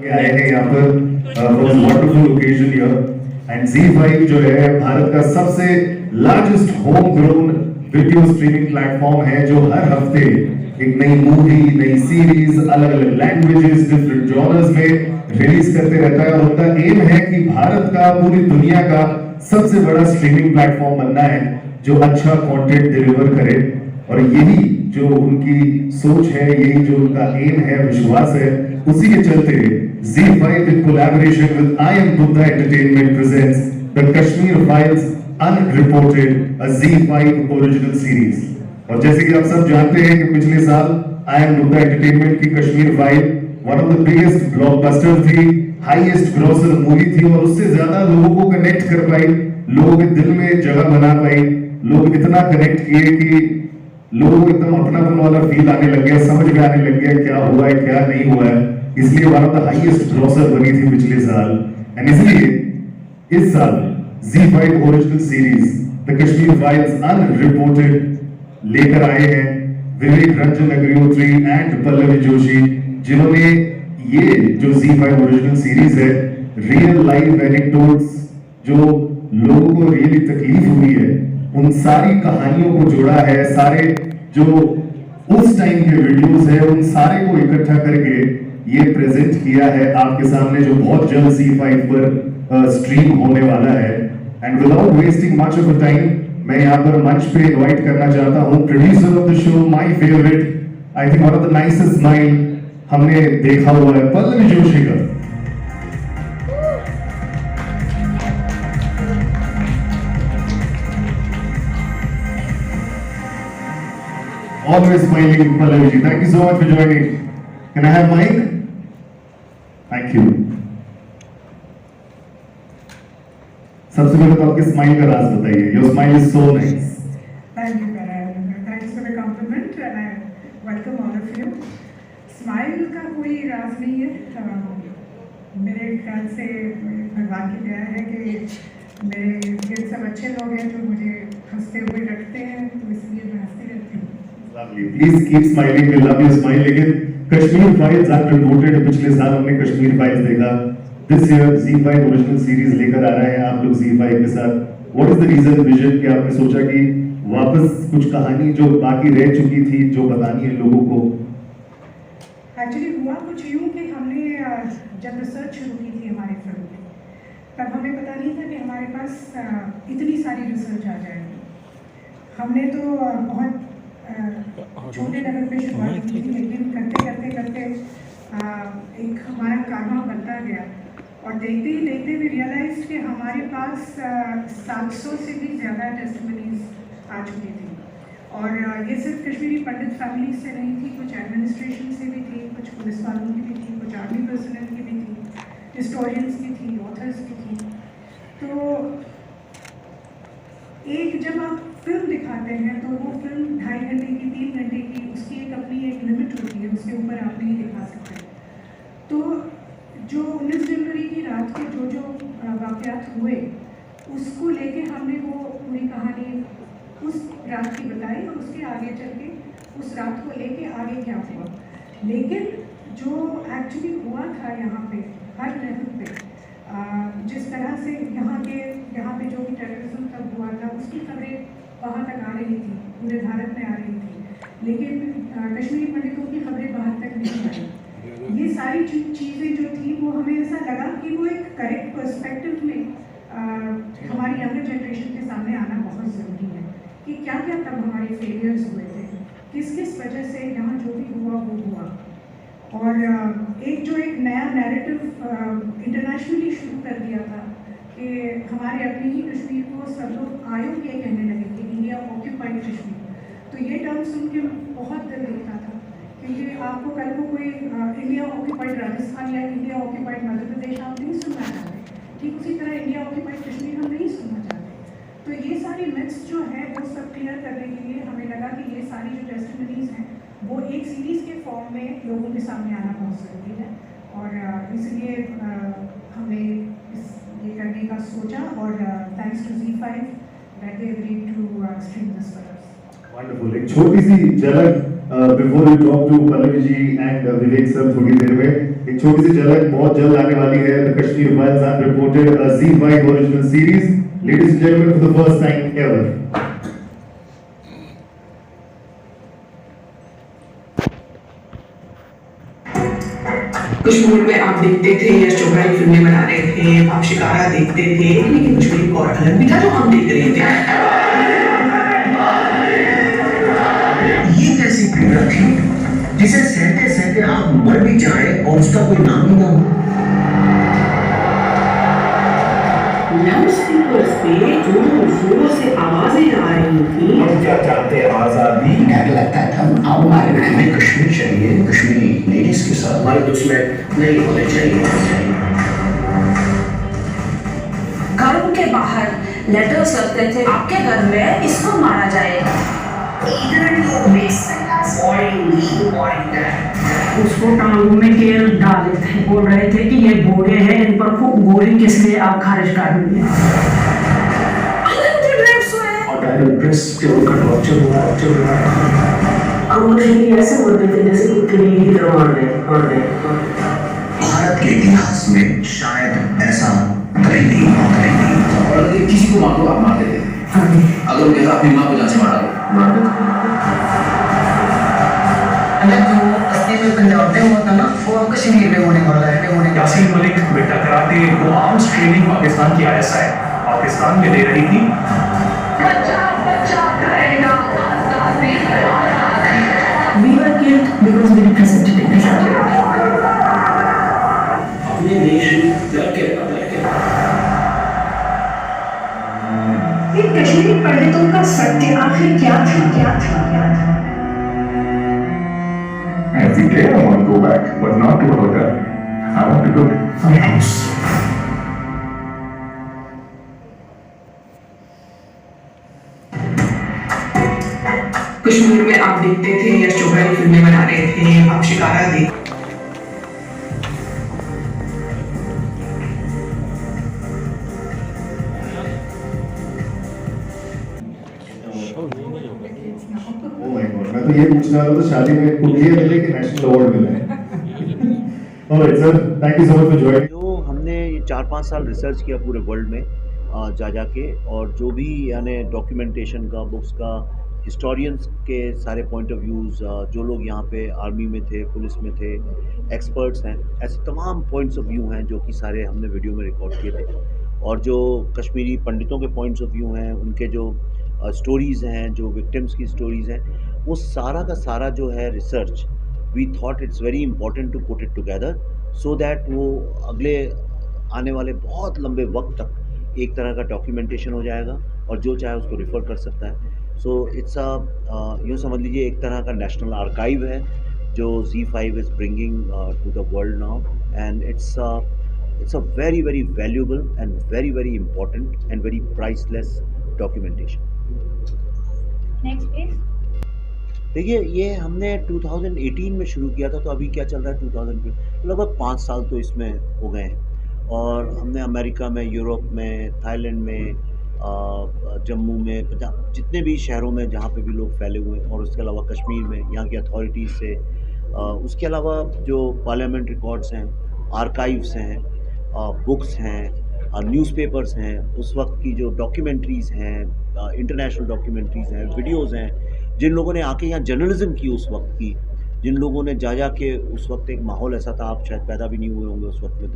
आए हैं यहाँ पर for this wonderful occasion here and ZEE5 जो है भारत का सबसे largest home grown video streaming platform है जो हर हफ्ते एक नई मूवी, नई सीरीज, अलग अलग लैंग्वेजेस, डिफरेंट जॉनर्स में रिलीज करते रहता है और उनका एम है कि भारत का पूरी दुनिया का सबसे बड़ा स्ट्रीमिंग प्लेटफॉर्म बनना है जो अच्छा कंटेंट डिलीवर करे। और यही जो उनकी सोच है, यही जो उनका एम है, विश्वास है, उसी के चलते ZEE5 in collaboration with I Am Buddha Entertainment presents the Kashmir Files Unreported, a ZEE5 original series। और जैसे कि आप सब जानते हैं कि पिछले साल I Am Buddha Entertainment की Kashmir file one of the biggest blockbuster थी, हाईएस्ट ग्रॉसर मूवी थी और उससे ज्यादा लोगों को कनेक्ट कर पाई, लोगों के दिल में जगह बना पाई, लोग इतना कनेक्ट किए कि लोगों को एकदम अपनापन वाला फील आने लग गया, समझ में आने लग गया क्या हुआ है क्या नहीं हुआ है। इसलिए one of the highest grocer बनी थी पिछले साल एंड इसलिए इस साल ZEE5 original series the Kashmir files unreported लेकर आए हैं विवेक रंजन अग्निहोत्री एंड पल्लवी जोशी, जिन्होंने ये जो ZEE5 ओरिजिनल सीरीज है रियल लाइफ एनेक्डोट्स जो लोगों को रियली तकलीफ हुई है उन सारी कहानियों को जोड़ा है, सारे जो उस टाइम के वीडियोस है उन सारे को इकट्ठा करके ये प्रेजेंट किया है आपके सामने, जो बहुत जल्द ZEE5 पर स्ट्रीम होने वाला है। And without wasting much of time मैं यहाँ पर मंच पे इनवाइट करना चाहता हूँ producer of the show, my favourite, I think one of the nicest smile हमने देखा हुआ है, पल्लवी जोशी का। Always smiling, Pallavi ji. Thank you so much for joining. Can I have mic? Thank you. सबसे पहले तो आपके स्माइल का राज बताइए. Your smile is so nice. Thank you, Karan. Thanks for the compliment and I welcome all of you. Smile का कोई राज नहीं है. मेरे ख्याल से भगवान की दया है कि मेरे ये सब अच्छे लोग हैं जो मुझे हंसते हुए रखते हैं, तो इसलिए मैं हंसती रहती हूँ. Please keep smiling. We love your smile. लेकिन कश्मीर फाइल्स अनरिपोर्टेड, पिछले साल हमने कश्मीर फाइल्स देखा, this year ZEE5 original series लेकर आ रहे हैं आप लोग ZEE5 के साथ। What is the reason, vision कि आपने सोचा कि वापस कुछ कहानी जो बाकी रह चुकी थी जो बतानी है लोगों को? एक्चुअली हुआ कुछ यूँ कि हमने जब रिसर्च शुरू की थी हमारे फिल्म की, तब हमें पता नहीं था कि हमारे पास इतनी सारी रिसर्च आ जाएगी। हमने तो बहुत छोटे लेवल पे शुरुआत की थी, लेकिन करते करते एक हमारा कारवा बनता गया और देखते ही देखते भी रियलाइज कि हमारे पास 700 से भी ज़्यादा टेस्टिमनीज आ चुकी थी। और ये सिर्फ कश्मीरी पंडित फैमिली से नहीं थी, कुछ एडमिनिस्ट्रेशन से भी थी, कुछ पुलिस वालों की भी थी, कुछ आर्मी पर्सनल की भी थी, हिस्टोरियंस की थी, ऑथर्स की थी। तो एक जब आप फिल्म दिखाते हैं तो वो फिल्म 2.5 घंटे की, 3 घंटे की, उसकी एक अपनी एक लिमिट होती है, उसके ऊपर आप नहीं दिखा सकते। तो जो 19 जनवरी की रात के जो वाक़यात हुए उसको लेके हमने वो पूरी कहानी उस रात की बताई और उसके आगे चल के उस रात को लेके आगे क्या हुआ। लेकिन जो एक्चुअली हुआ था यहाँ पे हर लेवल पे, जिस तरह से यहाँ पे जो भी टेररिज्म तब हुआ था उसकी खबरें वहाँ तक आ रही थी, पूरे भारत में आ रही थी, लेकिन कश्मीरी पंडितों की खबरें बाहर तक नहीं आई। ये सारी चीज़ें जो थी वो हमें ऐसा लगा कि वो एक करेक्ट पर्सपेक्टिव में हमारी यंगर जनरेशन के सामने आना बहुत ज़रूरी है कि क्या क्या तब हमारे फेलियर्स हुए थे, किस किस वजह से यहाँ जो भी हुआ वो हुआ। और एक नया नैरेटिव इंटरनेशनली शुरू कर दिया था कि हमारे अपने ही कश्मीर को सब लोग आयोग ये कहने लगे कि इंडिया ऑक्यूपाइड कश्मीर। तो ये टर्म सुन के बहुत दिल दुखता था, क्योंकि आपको कल को कोई इंडिया ऑक्यूपाइड राजस्थान या इंडिया ऑक्यूपाइड मध्य प्रदेश आप नहीं सुनना चाहते, ठीक उसी तरह इंडिया ऑक्यूपाइड कश्मीर हम नहीं सुनना चाहते। तो ये सारी मिथ्स जो है वो सब क्लियर करने के लिए हमें लगा कि ये सारी जो टेस्टिमनीज हैं वो एक सीरीज़ के फॉर्म में लोगों के सामने आना बहुत ज़रूरी है। और इसलिए हमने ये करने का सोचा और thanks to ZEE5 that they agreed to stream this for us. Wonderful. एक छोटी सी झलक before we talk to Pallavi ji and Vivek sir थोड़ी देर में, एक छोटी सी झलक बहुत जल्द आने वाली है the Kashmir files unreported ZEE5 original series ladies and gentleman for the first time ever Kashmir में आप देखते थे यश चोपड़ा की फिल्में बना रहे थे, आप शिकारा देखते थे, लेकिन कुछ भी और अलग भी था जो हम देख रहे थे। ये कैसी पीड़ा थी जिसे सहते सहते आप मर भी जाए और उसका कोई नाम ही ना हो। लाउडस्पीकर्स पे जोरों जोरों से आवाजें आ रही थी। हम क्या चाहते हैं आजादी। डर लगता था हमारे हमें कश्मीर चाहिए, कश्मीरी लेडीज के साथ हमारे दुश्मन नहीं होने चाहिए। घरों के बाहर लेटर्स लगते थे, आपके घर में इसको मारा जाएगा। उसको टांगों में तेल डाले थे, बोल रहे थे कि ये गोरे हैं, इन पर खूब गोली किस लिए आप खारिज कर देंगे। ऐसे बोलते थे जैसे कुत्ते की तरह मार दे। भारत के इतिहास में शायद ऐसा कहीं नहीं। और अगर किसी को मार दो आप मार देते थे। अगर वो कहता अपनी माँ को जान से मार देते। में पंजाब में हुआ था ना, वो अब कश्मीर में होने वाला है। यासीन मलिक में टकराते को आर्म्स ट्रेनिंग पाकिस्तान की ISI पाकिस्तान में दे रही थी। We were killed because we represented it. अपने देश डर के कश्मीरी पंडितों का सत्य आखिर क्या था? Every day I want to go back, but not to a hotel. I want to go to my house. Kashmir में आप देखते थे यश चोपड़ा की फिल्में बना रहे थे, आप शिकारा देख Oh my God, मैं तो ये पूछने वाला था शादी में कुकिया मिले कि नेशनल अवार्ड मिले Alright sir, thank you so much for joining. जो हमने ये 4-5 साल रिसर्च किया पूरे वर्ल्ड में जा के, और जो भी यानी डॉक्यूमेंटेशन का, बुक्स का, हिस्टोरियंस के सारे पॉइंट ऑफ व्यूज़, जो लोग यहाँ पे आर्मी में थे, पुलिस में थे, एक्सपर्ट्स हैं, ऐसे तमाम पॉइंट्स ऑफ व्यू हैं जो कि सारे हमने वीडियो में रिकॉर्ड किए थे। और जो कश्मीरी पंडितों के पॉइंट्स ऑफ व्यू हैं, उनके जो स्टोरीज़ हैं, जो विक्टिम्स की स्टोरीज़ हैं, वो सारा का सारा जो है research, we thought it's very important to put it together so that वो अगले आने वाले बहुत लंबे वक्त तक एक तरह का डॉक्यूमेंटेशन हो जाएगा और जो चाहे उसको रेफ़र कर सकता है। सो इट्स यूँ समझ लीजिए एक तरह का नेशनल आर्काइव है जो ZEE5 is bringing to the world now, and it's a very very valuable and very important and very priceless documentation. Next please. देखिए ये हमने 2018 में शुरू किया था, तो अभी क्या चल रहा है 2020, लगभग 5 साल तो इसमें हो गए हैं। और हमने अमेरिका में, यूरोप में, थाईलैंड में, जम्मू में, पंजाब, जितने भी शहरों में जहाँ पे भी लोग फैले हुए हैं, और उसके अलावा कश्मीर में यहाँ की अथॉरिटीज़ से, उसके अलावा जो पार्लियामेंट रिकॉर्ड्स हैं, आर्काइव्स हैं, बुक्स हैं, न्यूज़पेपर्स हैं, उस वक्त की जो डॉक्यूमेंट्रीज़ हैं, इंटरनेशनल डॉक्यूमेंट्रीज़ हैं, वीडियोज़ हैं, जिन लोगों ने आके यहाँ जर्नलिज्म की उस वक्त की, जिन लोगों ने जा के उस वक्त एक माहौल ऐसा था, आप शायद पैदा भी नहीं हुए होंगे उस वक्त में,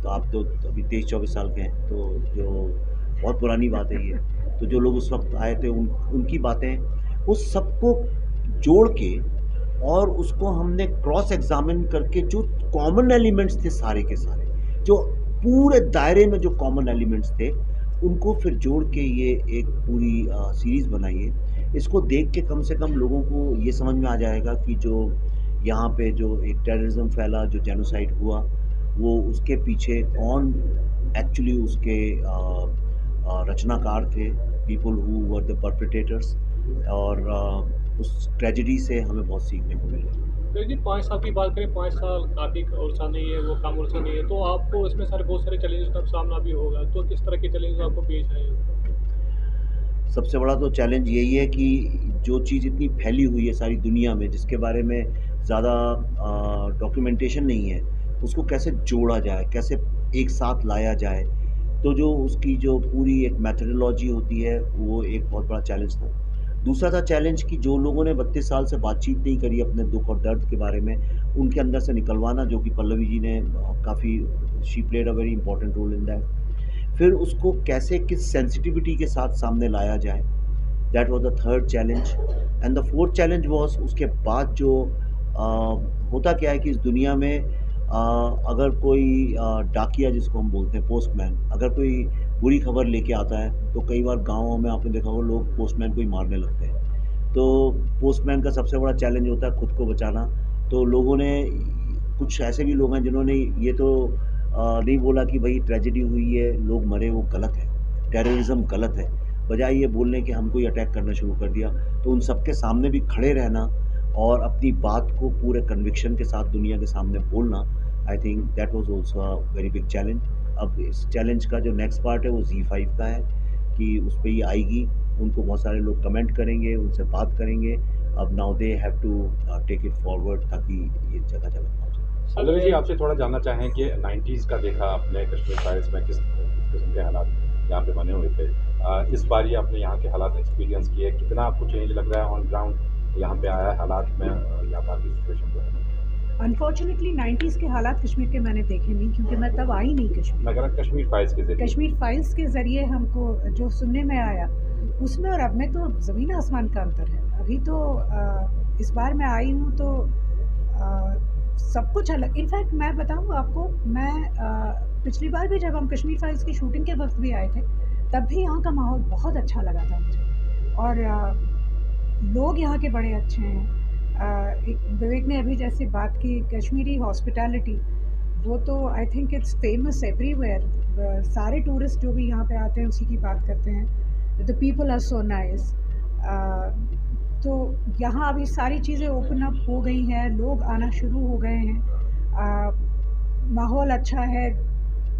तो आप तो अभी 23-24 साल के हैं, तो जो बहुत पुरानी बात है ये, तो जो लोग उस वक्त आए थे उनकी बातें, उस सबको जोड़ के और उसको हमने क्रॉस एग्जामिन करके जो कॉमन एलिमेंट्स थे सारे के सारे, जो पूरे दायरे में जो कॉमन एलिमेंट्स थे, उनको फिर जोड़ के ये एक पूरी सीरीज़ बनाई है। इसको देख के कम से कम लोगों को ये समझ में आ जाएगा कि जो यहाँ पे जो एक टेररिज्म फैला, जो जेनोसाइड हुआ, वो उसके पीछे कौन एक्चुअली उसके रचनाकार थे, people who were the perpetrators, और उस ट्रेजेडी से हमें बहुत सीखने को मिला। जी 5 साल की बात करें, 5 साल काफ़ी अर्सा नहीं है, वो कम अर्सा नहीं है, तो आपको इसमें सारे बहुत सारे चैलेंजेस का सामना भी होगा, तो किस तरह के चैलेंजेस आपको पेश आए? सबसे बड़ा तो चैलेंज यही है कि जो चीज़ इतनी फैली हुई है सारी दुनिया में, जिसके बारे में ज़्यादा डॉक्यूमेंटेशन नहीं है, उसको कैसे जोड़ा जाए, कैसे एक साथ लाया जाए। तो जो उसकी जो पूरी एक मेथोडोलॉजी होती है, वो एक बहुत बड़ा चैलेंज था। दूसरा था चैलेंज कि जो लोगों ने 32 साल से बातचीत नहीं करी अपने दुख और दर्द के बारे में, उनके अंदर से निकलवाना, जो कि पल्लवी जी ने काफ़ी she played a very important role in that. फिर उसको कैसे किस सेंसिटिविटी के साथ सामने लाया जाए, that was the third challenge. And the fourth challenge was उसके बाद जो होता क्या है कि इस दुनिया में अगर कोई डाकिया जिसको हम बोलते हैं पोस्टमैन, अगर कोई बुरी खबर लेके आता है तो कई बार गाँवों में आपने देखा होगा लोग पोस्टमैन को ही मारने लगते हैं। तो पोस्टमैन का सबसे बड़ा चैलेंज होता है खुद को बचाना। तो लोगों ने, कुछ ऐसे भी लोग हैं जिन्होंने ये तो नहीं बोला कि भाई ट्रेजेडी हुई है, लोग मरे, वो गलत है, टेररिज्म गलत है, बजाय ये बोलने कि हमको ही अटैक करना शुरू कर दिया। तो उन सबके सामने भी खड़े रहना और अपनी बात को पूरे कन्विक्शन के साथ दुनिया के सामने बोलना, I think that was also a very big challenge. अब इस चैलेंज का जो नेक्स्ट पार्ट है वो ZEE5 का है कि उस पे ये आएगी, उनको बहुत सारे लोग कमेंट करेंगे, उनसे बात करेंगे। अब now they have to take it forward ताकि ये जगह जगह पहुँचे। पल्लवी जी, आपसे थोड़ा जानना चाहें कि 90s का देखा आपने कश्मीर फाइल्स में किस किस्म के हालात यहाँ पे बने हुए थे। इस बार ये आपने यहाँ के हालात एक्सपीरियंस किए, कितना आपको चेंज लग रहा है ऑन ग्राउंड यहाँ पे आया हालात में, यहाँ पर की सिचुएशन जो है? अनफॉर्चुनेटली 90s के हालात कश्मीर के मैंने देखे नहीं, क्योंकि मैं तब आई नहीं कश्मीर। मैं कह रहा कश्मीर फाइल्स के जरिए, कश्मीर फाइल्स के ज़रिए हमको जो सुनने में आया उसमें और अब में तो ज़मीन आसमान का अंतर है। अभी तो इस बार मैं आई हूँ तो सब कुछ अलग। इनफैक्ट मैं बताऊँ आपको, मैं पिछली बार भी जब हम कश्मीर फाइल्स की शूटिंग के वक्त भी आए थे तब भी यहाँ का माहौल बहुत अच्छा लगा था मुझे, और लोग यहाँ के बड़े अच्छे हैं। एक विवेक ने अभी जैसे बात की कश्मीरी हॉस्पिटैलिटी, वो तो I think it's famous everywhere. सारे टूरिस्ट जो भी यहाँ पे आते हैं उसी की बात करते हैं, the people are so nice. तो यहाँ अभी सारी चीज़ें ओपन अप हो गई हैं, लोग आना शुरू हो गए हैं, माहौल अच्छा है,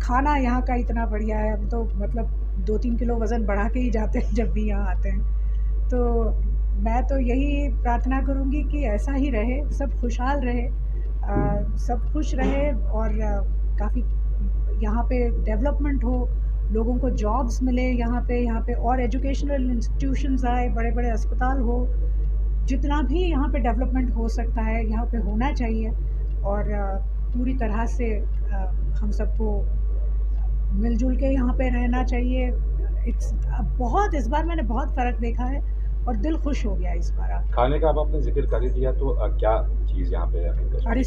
खाना यहाँ का इतना बढ़िया है, हम तो मतलब 2-3 किलो वज़न बढ़ा के ही जाते हैं जब भी यहाँ आते हैं। तो मैं तो यही प्रार्थना करूँगी कि ऐसा ही रहे, सब खुशहाल रहे, सब खुश रहे, और काफ़ी यहाँ पे डेवलपमेंट हो, लोगों को जॉब्स मिले यहाँ पे और एजुकेशनल इंस्टीट्यूशंस आए, बड़े बड़े अस्पताल हो, जितना भी यहाँ पे डेवलपमेंट हो सकता है यहाँ पे होना चाहिए। और पूरी तरह से हम सबको मिलजुल के यहाँ पे रहना चाहिए। बहुत इस बार मैंने बहुत फ़र्क देखा है और दिल खुश हो गया इस बार। खाने का अब आपने जिक्र कर ही दिया, तो क्या चीज़ यहाँ पे? अरे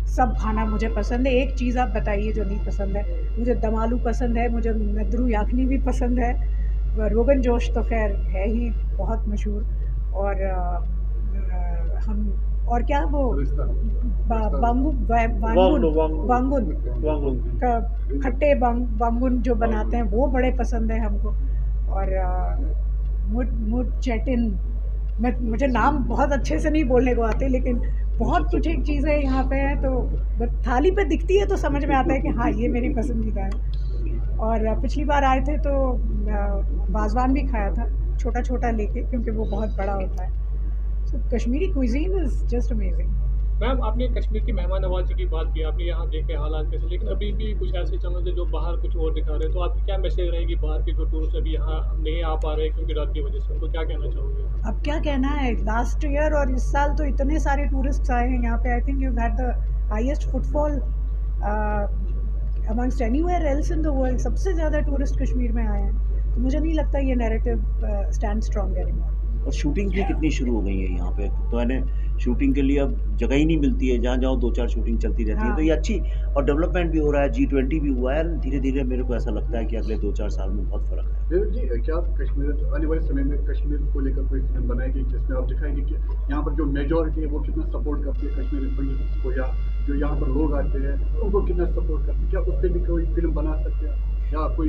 सब खाना मुझे पसंद है। एक चीज़ आप बताइए जो नहीं पसंद है। मुझे दम आलू पसंद है, मुझे नदरू याखनी भी पसंद है, रोगन जोश तो खैर है ही बहुत मशहूर, और हम और क्या वो बांगुन खट्टे बांगुन जो बनाते हैं वो बड़े पसंद है हमको। और मुड चैटिन, मुझे नाम बहुत अच्छे से नहीं बोलने को आते, लेकिन बहुत कुछ एक चीज़ें यहाँ पे हैं, तो थाली पे दिखती है तो समझ में आता है कि हाँ ये मेरी पसंदीदा है। और पिछली बार आए थे तो वाजवान भी खाया था, छोटा छोटा लेके, क्योंकि वो बहुत बड़ा होता है। So Kashmiri cuisine is just amazing. Ma'am, आपने कश्मीर की मेहमान नवाजी की बात की, आपने यहाँ देखे हालात कैसे, लेकिन अभी भी कुछ ऐसे चैनल है जो बाहर कुछ और दिखा रहे हैं, तो आपकी क्या मैसेज रहेगी बाहर के जो टूरिस्ट अभी यहाँ नहीं आ पा रहे क्योंकि रात की वजह से, उनको क्या कहना चाहोगे? अब क्या कहना है, लास्ट ईयर और इस साल तो इतने सारे टूरिस्ट आए हैं यहाँ पे। I think you had the highest footfall amongst anywhere else in the world. सबसे ज़्यादा टूरिस्ट कश्मीर में आए हैं, तो मुझे नहीं लगता ये नैरेटिव स्टैंड स्ट्रॉन्ग एनीमोर। और शूटिंग भी कितनी शुरू हो गई है यहाँ पे, तो है शूटिंग के लिए अब जगह ही नहीं मिलती है, जहाँ जाओ 2-4 शूटिंग चलती रहती है। तो ये अच्छी, और डेवलपमेंट भी हो रहा है, G20 भी हुआ है, धीरे धीरे मेरे को ऐसा लगता है कि अगले 2-4 साल में बहुत फ़र्क है। विवेक जी, क्या कश्मीर आने वाले समय में कश्मीर को लेकर कोई फिल्म बनाएगी जिसमें आप दिखाएंगे कि यहाँ पर जो मेजॉरिटी है वो कितना सपोर्ट करती है कश्मीरी पंडित को, या जो यहाँ पर लोग आते हैं उनको कितना सपोर्ट करते हैं? क्या उस पर भी कोई फिल्म बना सकते हैं या कोई?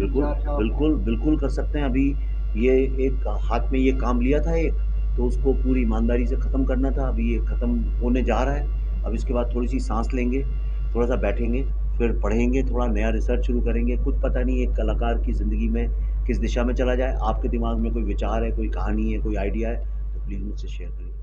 बिल्कुल कर सकते हैं। अभी ये एक हाथ में ये काम लिया था एक, तो उसको पूरी ईमानदारी से ख़त्म करना था। अभी ये ख़त्म होने जा रहा है। अब इसके बाद थोड़ी सी सांस लेंगे, थोड़ा सा बैठेंगे, फिर पढ़ेंगे, थोड़ा नया रिसर्च शुरू करेंगे। कुछ पता नहीं एक कलाकार की ज़िंदगी में किस दिशा में चला जाए। आपके दिमाग में कोई विचार है, कोई कहानी है, कोई आइडिया है, तो प्लीज़ मुझसे शेयर करिए।